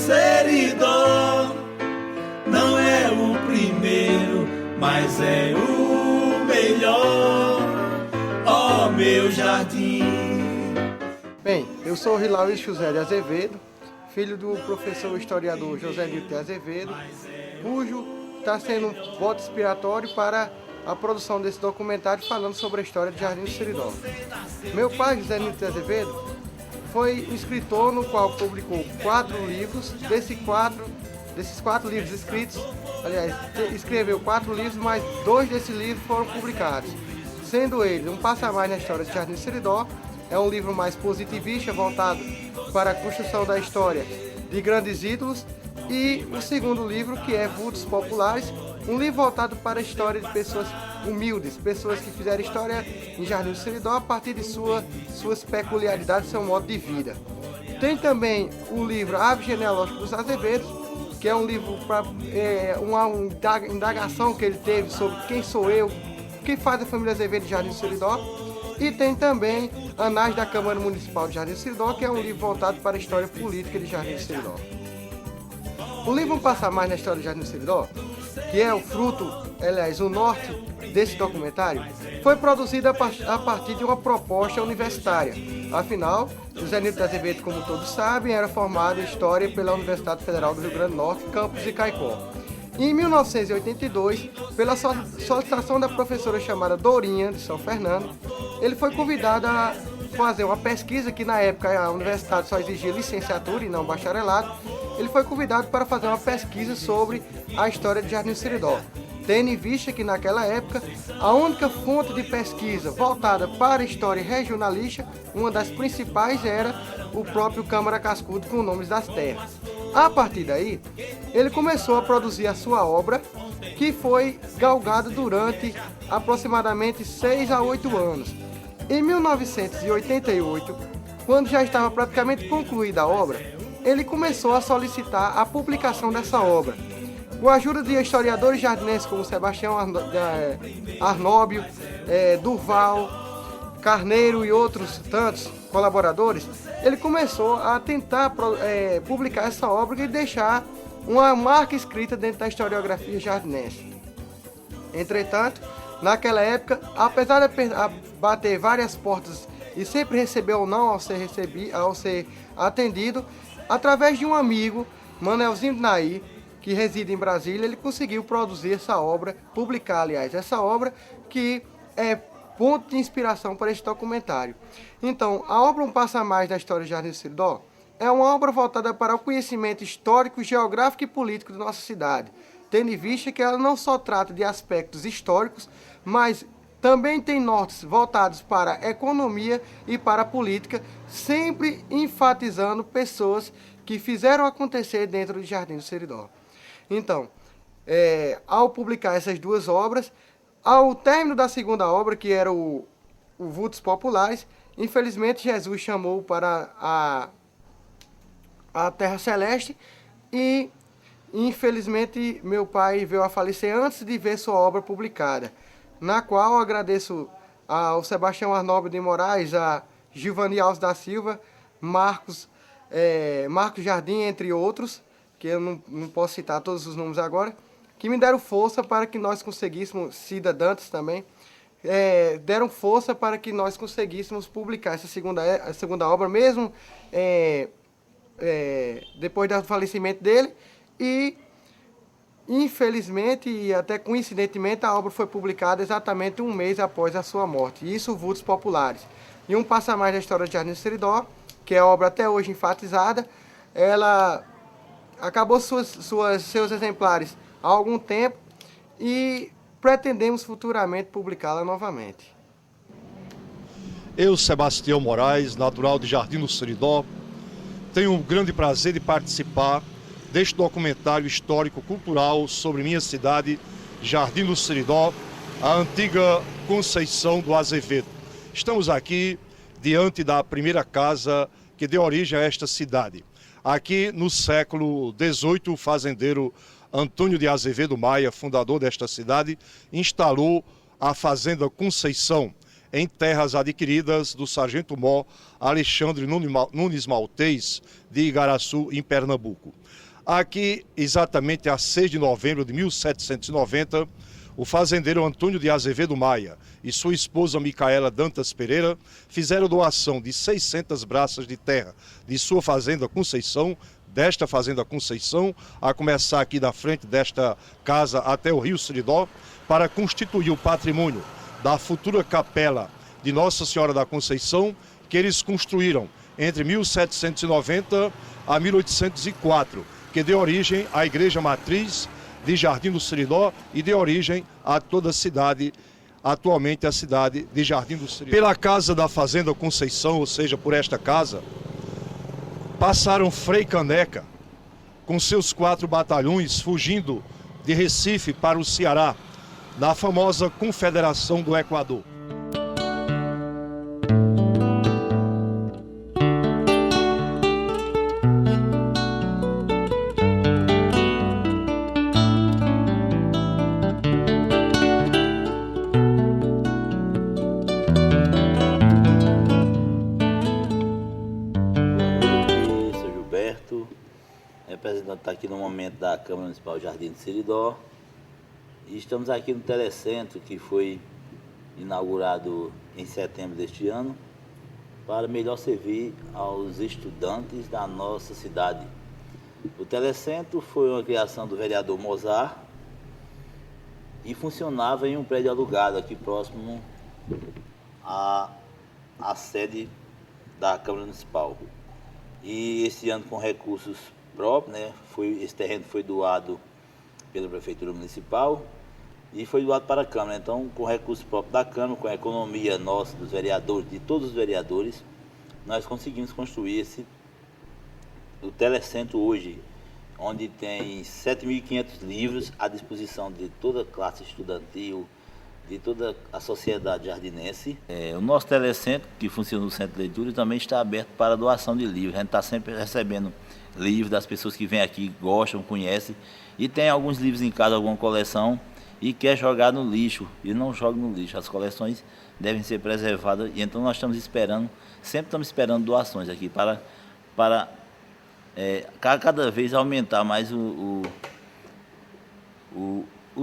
Seridó não é o primeiro, mas é o melhor, ó meu jardim. Bem, eu sou Hilário José de Azevedo, filho do professor historiador José Nilton de Azevedo, cujo está sendo um voto inspiratório para a produção desse documentário falando sobre a história de Jardim do Seridó. Meu pai, José Nilton de Azevedo, foi escritor no qual publicou 4 livros. Desses quatro livros escritos, aliás, escreveu 4 livros, mas 2 desses livros foram publicados, sendo ele Um Passo a Mais na História de Jardim do Seridó, é um livro mais positivista, voltado para a construção da história de grandes ídolos, e o segundo livro, que é Vultos Populares, um livro voltado para a história de pessoas humildes, pessoas que fizeram história em Jardim do Seridó a partir de suas peculiaridades, seu modo de vida. Tem também o livro Árvore Genealógica dos Azevedos, que é um livro para uma indagação que ele teve sobre quem sou eu, o que faz a família Azevedo de Jardim do Seridó. E tem também Anais da Câmara Municipal de Jardim do Seridó, que é um livro voltado para a história política de Jardim do Seridó. O livro Um Passo a Mais na História de Jardim do Seridó, que é o fruto, aliás, o norte desse documentário, foi produzido a partir de uma proposta universitária. Afinal, José Nilton de Azevedo, como todos sabem, era formado em História pela Universidade Federal do Rio Grande do Norte, campus de Caicó. Em 1982, pela solicitação da professora chamada Dorinha, de São Fernando, ele foi convidado a fazer uma pesquisa, que na época a universidade só exigia licenciatura e não bacharelado. Ele foi convidado para fazer uma pesquisa sobre a história de Jardim do Seridó, tendo em vista que naquela época a única fonte de pesquisa voltada para a história regionalista, uma das principais, era o próprio Câmara Cascudo com nomes das terras. A partir daí, ele começou a produzir a sua obra, que foi galgada durante aproximadamente 6 a 8 anos. Em 1988, quando já estava praticamente concluída a obra, ele começou a solicitar a publicação dessa obra. Com a ajuda de historiadores jardinenses como Sebastião Arnóbio, Durval, Carneiro e outros tantos colaboradores, ele começou a tentar publicar essa obra e deixar uma marca escrita dentro da historiografia jardinense. Entretanto, naquela época, apesar de bater várias portas e sempre receber ou não ao ser atendido, através de um amigo, Manelzinho Nair, que reside em Brasília, ele conseguiu produzir essa obra, publicar, aliás, essa obra, que é ponto de inspiração para este documentário. Então, a obra Um Passo a Mais da História de Jardim do Seridó é uma obra voltada para o conhecimento histórico, geográfico e político de nossa cidade, tendo em vista que ela não só trata de aspectos históricos, mas também tem nortes voltados para a economia e para a política, sempre enfatizando pessoas que fizeram acontecer dentro de Jardim do Seridó. Então, ao publicar essas 2 obras, ao término da segunda obra, que era o Vultos Populares, infelizmente Jesus chamou para a Terra Celeste e, infelizmente, meu pai veio a falecer antes de ver sua obra publicada, na qual eu agradeço ao Sebastião Arnóbio de Moraes, a Gilvani Alves da Silva, Marcos Jardim, entre outros, que eu não posso citar todos os nomes agora, que me deram força para que nós conseguíssemos, Cida Dantas também, deram força para que nós conseguíssemos publicar essa segunda obra, mesmo depois do falecimento dele, e infelizmente e até coincidentemente a obra foi publicada exatamente 1 mês após a sua morte, isso Vultos Populares. E Um Passo a Mais da História de Jardim do Seridó, que é a obra até hoje enfatizada, ela acabou seus exemplares há algum tempo e pretendemos futuramente publicá-la novamente. Eu, Sebastião Moraes, natural de Jardim do Seridó, tenho o grande prazer de participar deste documentário histórico-cultural sobre minha cidade, Jardim do Seridó, a antiga Conceição do Azevedo. Estamos aqui diante da primeira casa que deu origem a esta cidade. Aqui no século XVIII, o fazendeiro Antônio de Azevedo Maia, fundador desta cidade, instalou a Fazenda Conceição, em terras adquiridas do sargento-mor Alexandre Nunes Maltês, de Igaraçu, em Pernambuco. Aqui, exatamente a 6 de novembro de 1790, o fazendeiro Antônio de Azevedo Maia e sua esposa Micaela Dantas Pereira fizeram doação de 600 braças de terra de sua fazenda Conceição, desta fazenda Conceição, a começar aqui da frente desta casa até o Rio Seridó, para constituir o patrimônio da futura capela de Nossa Senhora da Conceição, que eles construíram entre 1790 a 1804, que deu origem à Igreja Matriz de Jardim do Seridó e deu origem a toda a cidade, atualmente a cidade de Jardim do Seridó. Pela casa da Fazenda Conceição, ou seja, por esta casa, passaram Frei Caneca com seus 4 batalhões fugindo de Recife para o Ceará, na famosa Confederação do Equador. Representante está aqui no momento da Câmara Municipal Jardim do Seridó e estamos aqui no telecentro que foi inaugurado em setembro deste ano para melhor servir aos estudantes da nossa cidade. O telecentro foi uma criação do vereador Mozart e funcionava em um prédio alugado aqui próximo à sede da Câmara Municipal. E esse ano, com recursos próprios, esse terreno foi doado pela Prefeitura Municipal e foi doado para a Câmara. Então, com recursos próprios da Câmara, com a economia nossa, dos vereadores, de todos os vereadores, nós conseguimos construir o telecentro hoje, onde tem 7.500 livros à disposição de toda a classe estudantil, de toda a sociedade jardinense. O nosso telecentro, que funciona no Centro de Leitura, também está aberto para doação de livros. A gente está sempre recebendo livros das pessoas que vêm aqui, gostam, conhecem, e tem alguns livros em casa, alguma coleção, e quer jogar no lixo, e não joga no lixo. As coleções devem ser preservadas, e então nós estamos esperando, sempre estamos esperando doações aqui para cada vez aumentar mais o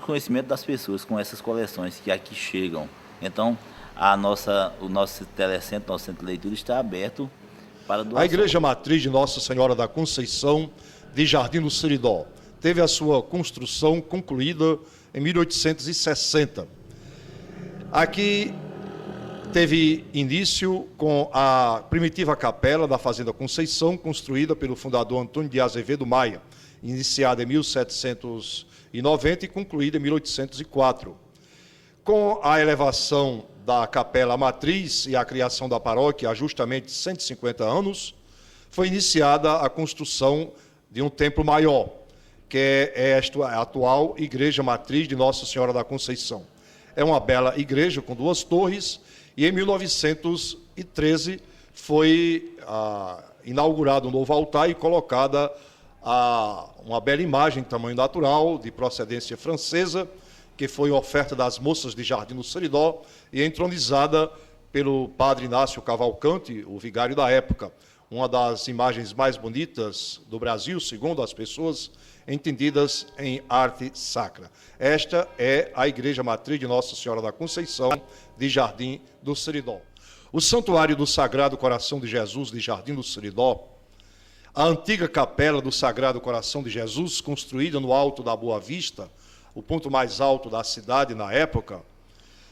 conhecimento das pessoas com essas coleções que aqui chegam. Então, o nosso telecentro, nosso centro de leitura está aberto para doação. A Igreja Matriz de Nossa Senhora da Conceição de Jardim do Seridó teve a sua construção concluída em 1860. Aqui teve início com a primitiva capela da Fazenda Conceição, construída pelo fundador Antônio de Azevedo Maia, iniciada em 1790 e concluída em 1804. Com a elevação da Capela Matriz e a criação da paróquia há justamente 150 anos, foi iniciada a construção de um templo maior, que é esta atual Igreja Matriz de Nossa Senhora da Conceição. É uma bela igreja com 2 torres e em 1913 foi inaugurado um novo altar e colocada uma bela imagem em tamanho natural, de procedência francesa, que foi oferta das moças de Jardim do Seridó e entronizada pelo padre Inácio Cavalcante, o vigário da época. Uma das imagens mais bonitas do Brasil, segundo as pessoas entendidas em arte sacra. Esta é a Igreja Matriz de Nossa Senhora da Conceição de Jardim do Seridó. O Santuário do Sagrado Coração de Jesus de Jardim do Seridó, a antiga capela do Sagrado Coração de Jesus, construída no alto da Boa Vista, o ponto mais alto da cidade na época,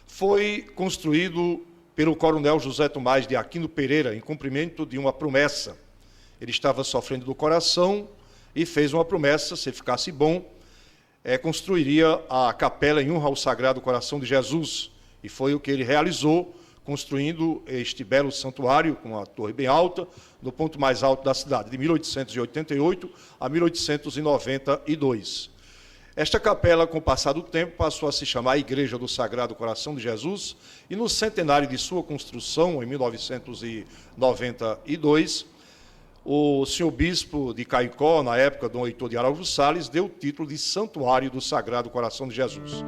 foi construído pelo coronel José Tomás de Aquino Pereira, em cumprimento de uma promessa. Ele estava sofrendo do coração e fez uma promessa, se ficasse bom, construiria a capela em honra ao Sagrado Coração de Jesus. E foi o que ele realizou, construindo este belo santuário, com uma torre bem alta, no ponto mais alto da cidade, de 1888 a 1892. Esta capela, com o passar do tempo, passou a se chamar Igreja do Sagrado Coração de Jesus, e no centenário de sua construção, em 1992, o senhor bispo de Caicó, na época, Dom Heitor de Araújo Salles, deu o título de Santuário do Sagrado Coração de Jesus.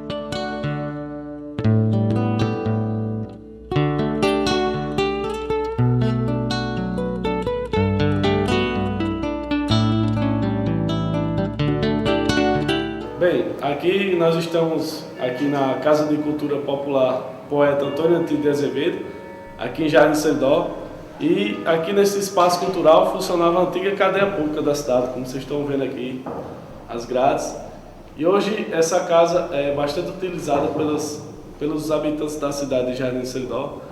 Bem, aqui nós estamos aqui na Casa de Cultura Popular Poeta Antônio Antigo de Azevedo, aqui em Jardim Seridó. E aqui nesse espaço cultural funcionava a antiga cadeia pública da cidade, como vocês estão vendo aqui, as grades. E hoje essa casa é bastante utilizada pelos habitantes da cidade de Jardim Seridó,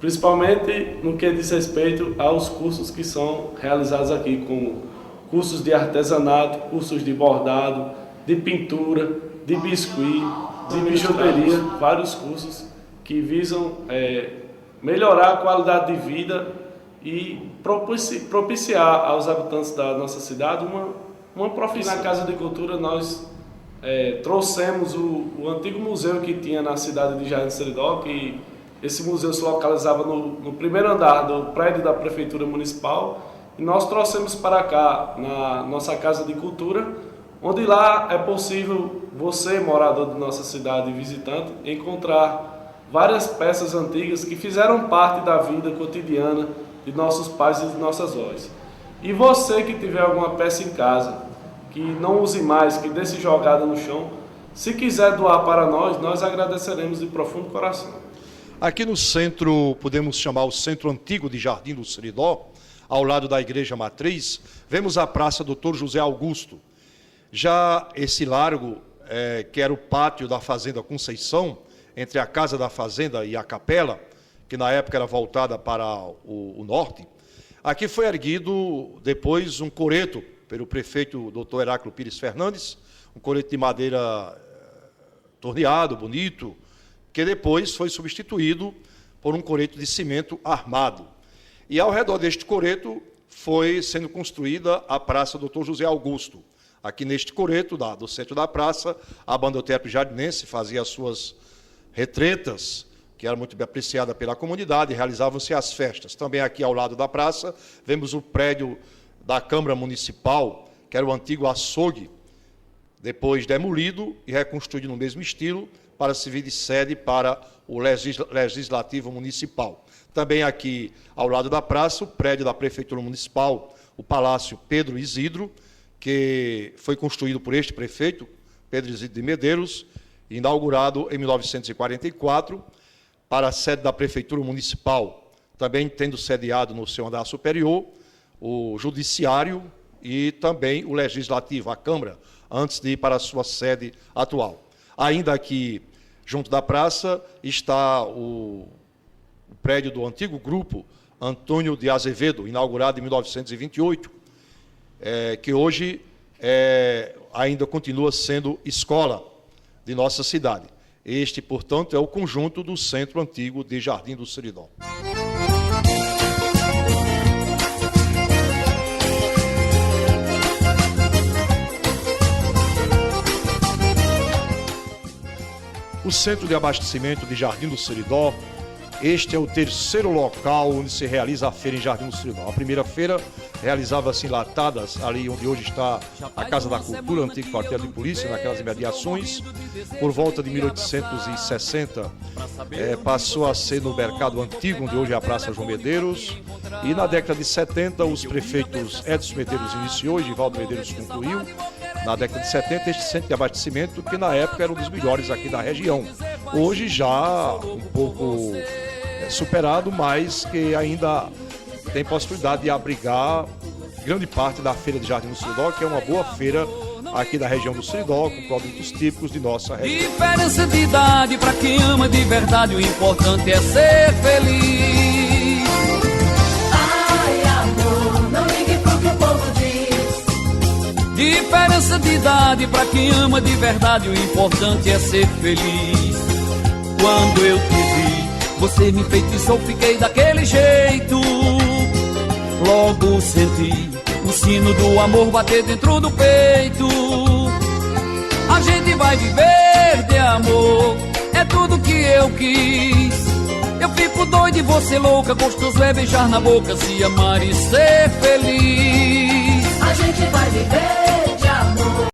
principalmente no que diz respeito aos cursos que são realizados aqui, como cursos de artesanato, cursos de bordado, de pintura, de biscuit, de bijuteria, vários cursos que visam melhorar a qualidade de vida e propiciar aos habitantes da nossa cidade uma profissão. Na Casa de Cultura nós trouxemos o antigo museu que tinha na cidade de Jardim Seridó, que esse museu se localizava no primeiro andar do prédio da Prefeitura Municipal, e nós trouxemos para cá, na nossa Casa de Cultura, onde lá é possível você, morador de nossa cidade e visitante, encontrar várias peças antigas que fizeram parte da vida cotidiana de nossos pais e de nossas avós. E você que tiver alguma peça em casa, que não use mais, que deixe jogada no chão, se quiser doar para nós agradeceremos de profundo coração. Aqui no centro, podemos chamar o centro antigo de Jardim do Seridó, ao lado da Igreja Matriz, vemos a Praça Dr. José Augusto. Já esse largo, que era o pátio da Fazenda Conceição, entre a Casa da Fazenda e a Capela, que na época era voltada para o norte, aqui foi erguido depois um coreto pelo prefeito Dr. Heráclito Pires Fernandes, um coreto de madeira torneado, bonito, que depois foi substituído por um coreto de cimento armado. E ao redor deste coreto foi sendo construída a Praça Dr. José Augusto. Aqui neste coreto do centro da praça, a banda teatro jardinense fazia as suas retretas, que era muito bem apreciada pela comunidade, e realizavam-se as festas. Também aqui ao lado da praça, vemos o prédio da Câmara Municipal, que era o antigo açougue, depois demolido e reconstruído no mesmo estilo, para servir de sede para o Legislativo Municipal. Também aqui ao lado da praça, o prédio da Prefeitura Municipal, o Palácio Pedro Isidro, que foi construído por este prefeito, Pedro Isidro de Medeiros, inaugurado em 1944, para a sede da Prefeitura Municipal, também tendo sediado no seu andar superior o Judiciário e também o Legislativo, a Câmara, antes de ir para a sua sede atual. Ainda aqui, junto da praça, está o prédio do antigo grupo Antônio de Azevedo, inaugurado em 1928, que hoje ainda continua sendo escola de nossa cidade. Este, portanto, é o conjunto do Centro Antigo de Jardim do Seridó. O Centro de Abastecimento de Jardim do Seridó, este é o terceiro local onde se realiza a feira em Jardim do Seridó. A primeira feira realizava-se em Latadas, ali onde hoje está a Casa da Cultura, antigo quartel de polícia, naquelas imediações. Por volta de 1860, passou a ser no Mercado Antigo, onde hoje é a Praça João Medeiros. E na década de 70, os prefeitos Edson Medeiros iniciou e Givaldo Medeiros concluiu. Na década de 70, este centro de abastecimento, que na época era um dos melhores aqui da região. Hoje já um pouco superado, mas que ainda tem possibilidade de abrigar grande parte da feira de Jardim do Seridó, que é uma boa feira aqui da região do Seridó, com produtos típicos de nossa região. Diferença de idade para quem ama de verdade, o importante é ser feliz. Ai, amor, não ligue pro que o povo diz. Diferença de idade para quem ama de verdade, o importante é ser feliz. Quando eu te vi, você me enfeitiçou, fiquei daquele jeito. Logo senti o sino do amor bater dentro do peito. A gente vai viver de amor, é tudo que eu quis. Eu fico doido e você louca, gostoso é beijar na boca, se amar e ser feliz. A gente vai viver